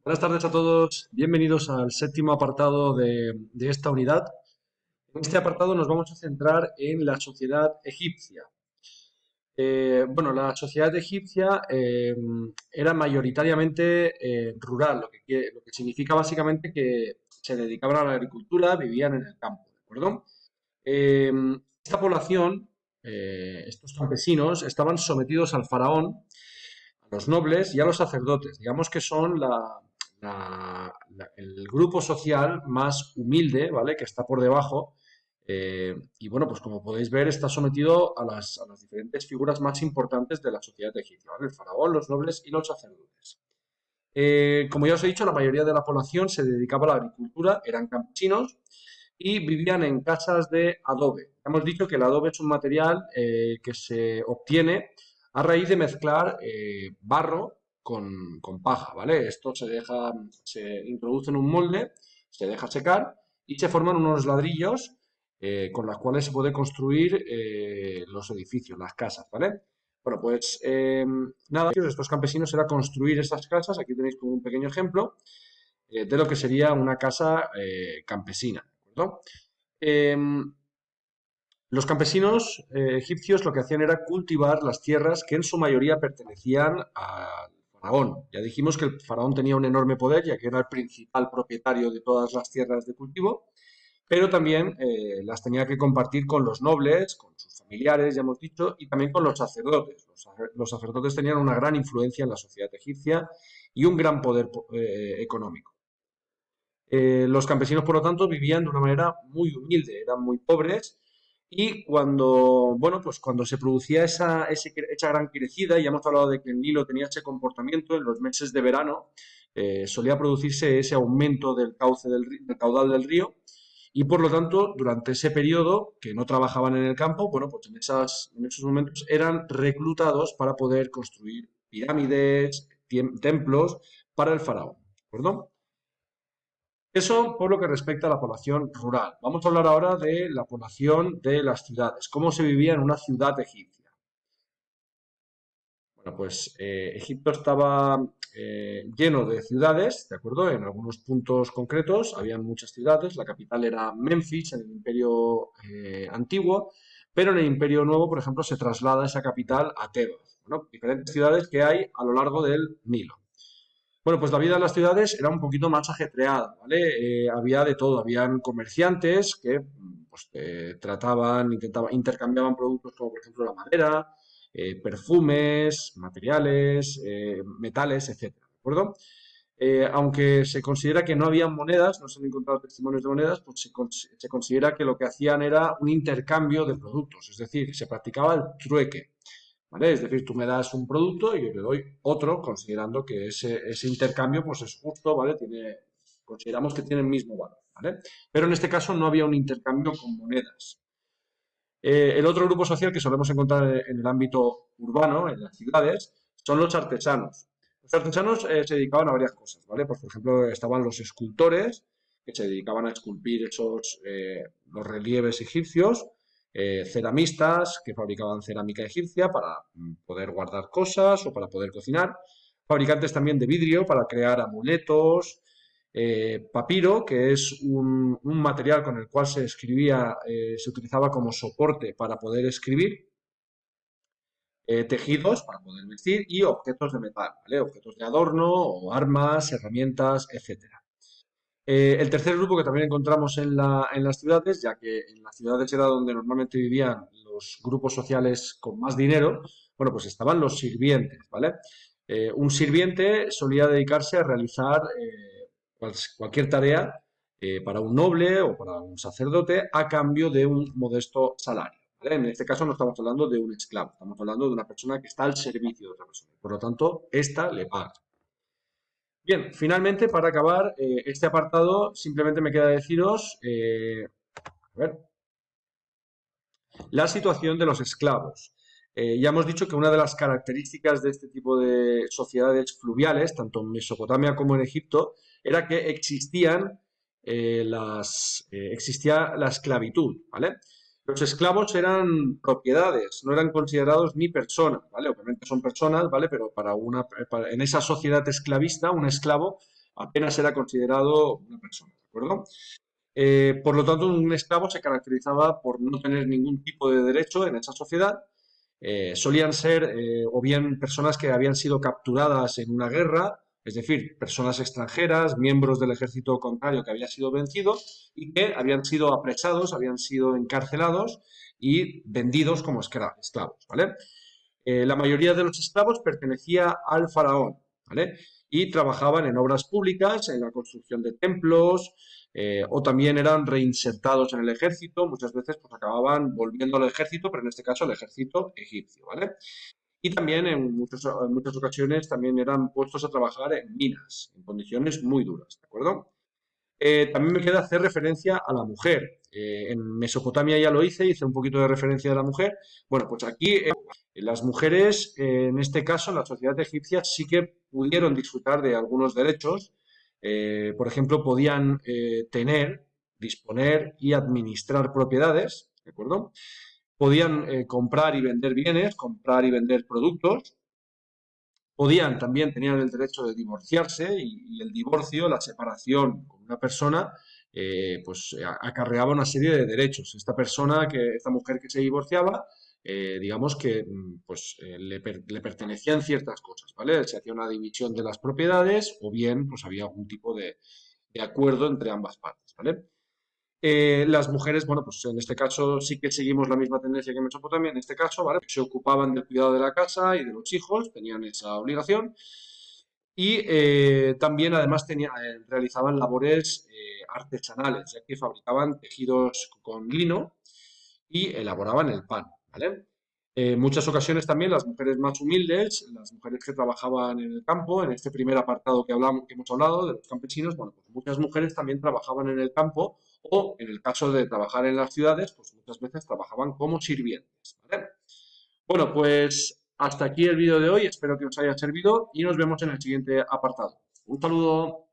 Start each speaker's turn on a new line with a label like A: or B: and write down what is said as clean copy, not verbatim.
A: Buenas tardes a todos, bienvenidos al séptimo apartado de esta unidad. En este apartado nos vamos a centrar en la sociedad egipcia. La sociedad egipcia era mayoritariamente rural, lo que significa básicamente que se dedicaban a la agricultura, vivían en el campo, ¿de acuerdo? Eh, Esta población, estos campesinos, estaban sometidos al faraón, a los nobles y a los sacerdotes. Digamos que son el grupo social más humilde, ¿vale? Que está por debajo. Y bueno, pues como podéis ver, está sometido a las diferentes figuras más importantes de la sociedad egipcia, ¿vale? El faraón, los nobles y los sacerdotes. Como ya os he dicho, la mayoría de la población se dedicaba a la agricultura, eran campesinos y vivían en casas de adobe. Hemos dicho que el adobe es un material que se obtiene a raíz de mezclar barro con paja, ¿vale? Esto se introduce en un molde, se deja secar y se forman unos ladrillos con los cuales se puede construir los edificios, las casas, ¿vale? Bueno, pues nada, estos campesinos era construir esas casas. Aquí tenéis como un pequeño ejemplo de lo que sería una casa campesina, ¿de acuerdo? Em, los campesinos egipcios lo que hacían era cultivar las tierras que en su mayoría pertenecían al faraón. Ya dijimos que el faraón tenía un enorme poder, ya que era el principal propietario de todas las tierras de cultivo, pero también las tenía que compartir con los nobles, con sus familiares, ya hemos dicho, y también con los sacerdotes. Los sacerdotes tenían una gran influencia en la sociedad egipcia y un gran poder económico. Los campesinos, por lo tanto, vivían de una manera muy humilde, eran muy pobres y cuando se producía esa gran crecida, ya hemos hablado de que el Nilo tenía ese comportamiento en los meses de verano, solía producirse ese aumento del cauce del caudal del río y por lo tanto, durante ese periodo que no trabajaban en el campo, bueno, pues en esos momentos eran reclutados para poder construir pirámides, templos para el faraón, ¿de acuerdo? Eso por lo que respecta a la población rural. Vamos a hablar ahora de la población de las ciudades, cómo se vivía en una ciudad egipcia. Bueno, pues Egipto estaba lleno de ciudades, ¿de acuerdo? En algunos puntos concretos habían muchas ciudades. La capital era Memphis en el Imperio antiguo, pero en el Imperio Nuevo, por ejemplo, se traslada esa capital a Tebas. Bueno, diferentes ciudades que hay a lo largo del Nilo. Bueno, pues la vida en las ciudades era un poquito más ajetreada, ¿vale? Había de todo, habían comerciantes que pues, intercambiaban productos como por ejemplo la madera, perfumes, materiales, metales, etcétera, ¿de acuerdo? Aunque se considera que no había monedas, no se han encontrado testimonios de monedas, pues se considera que lo que hacían era un intercambio de productos, es decir, se practicaba el trueque. ¿Vale? Es decir, tú me das un producto y yo le doy otro, considerando que ese intercambio pues es justo, ¿vale? Consideramos que tiene el mismo valor, ¿vale? Pero en este caso no había un intercambio con monedas. El otro grupo social que solemos encontrar en el ámbito urbano, en las ciudades, son los artesanos. Los artesanos se dedicaban a varias cosas, ¿vale? Pues, por ejemplo, estaban los escultores, que se dedicaban a esculpir los relieves egipcios, ceramistas, que fabricaban cerámica egipcia para poder guardar cosas o para poder cocinar, fabricantes también de vidrio para crear amuletos, papiro, que es un material con el cual se escribía, se utilizaba como soporte para poder escribir, tejidos para poder vestir y objetos de metal, ¿vale? Objetos de adorno o armas, herramientas, etcétera. El tercer grupo que también encontramos en las ciudades, ya que en las ciudades era donde normalmente vivían los grupos sociales con más dinero, bueno, pues estaban los sirvientes, ¿vale? Un sirviente solía dedicarse a realizar cualquier tarea para un noble o para un sacerdote a cambio de un modesto salario, ¿vale? En este caso no estamos hablando de un esclavo, estamos hablando de una persona que está al servicio de otra persona. Por lo tanto, esta le paga. Bien, finalmente, para acabar este apartado, simplemente me queda deciros, a ver, la situación de los esclavos. Ya hemos dicho que una de las características de este tipo de sociedades fluviales, tanto en Mesopotamia como en Egipto, era que existía la esclavitud, ¿vale? Los esclavos eran propiedades, no eran considerados ni personas, ¿vale? Obviamente son personas, ¿vale? Pero en esa sociedad esclavista, un esclavo apenas era considerado una persona, ¿de acuerdo? Por lo tanto, un esclavo se caracterizaba por no tener ningún tipo de derecho en esa sociedad. Solían ser o bien personas que habían sido capturadas en una guerra, es decir, personas extranjeras, miembros del ejército contrario que había sido vencido y que habían sido apresados, habían sido encarcelados y vendidos como esclavos, ¿vale? La mayoría de los esclavos pertenecía al faraón, ¿vale? Y trabajaban en obras públicas, en la construcción de templos, o también eran reinsertados en el ejército, muchas veces pues acababan volviendo al ejército, pero en este caso al ejército egipcio, ¿vale? Y también en muchas ocasiones también eran puestos a trabajar en minas, en condiciones muy duras, ¿de acuerdo? También me queda hacer referencia a la mujer. En Mesopotamia ya lo hice un poquito de referencia a la mujer. Bueno, pues aquí las mujeres, en este caso, en la sociedad egipcia, sí que pudieron disfrutar de algunos derechos. Por ejemplo, podían tener, disponer y administrar propiedades, ¿de acuerdo? Podían comprar y vender bienes, comprar y vender productos. Podían también, tenían el derecho de divorciarse y el divorcio, la separación con una persona, pues acarreaba una serie de derechos. Esta mujer que se divorciaba, digamos que pues le pertenecían ciertas cosas, ¿vale? Se hacía una división de las propiedades o bien pues había algún tipo de acuerdo entre ambas partes, ¿vale? Las mujeres, bueno, pues en este caso sí que seguimos la misma tendencia que en Mesopotamia, en este caso, ¿vale? Se ocupaban del cuidado de la casa y de los hijos, tenían esa obligación y también además realizaban labores artesanales, ya que fabricaban tejidos con lino y elaboraban el pan, ¿vale? En muchas ocasiones también las mujeres más humildes, las mujeres que trabajaban en el campo, en este primer apartado que hemos hablado de los campesinos, bueno, pues muchas mujeres también trabajaban en el campo o en el caso de trabajar en las ciudades, pues muchas veces trabajaban como sirvientes, ¿vale? Bueno, pues hasta aquí el vídeo de hoy, espero que os haya servido y nos vemos en el siguiente apartado. Un saludo.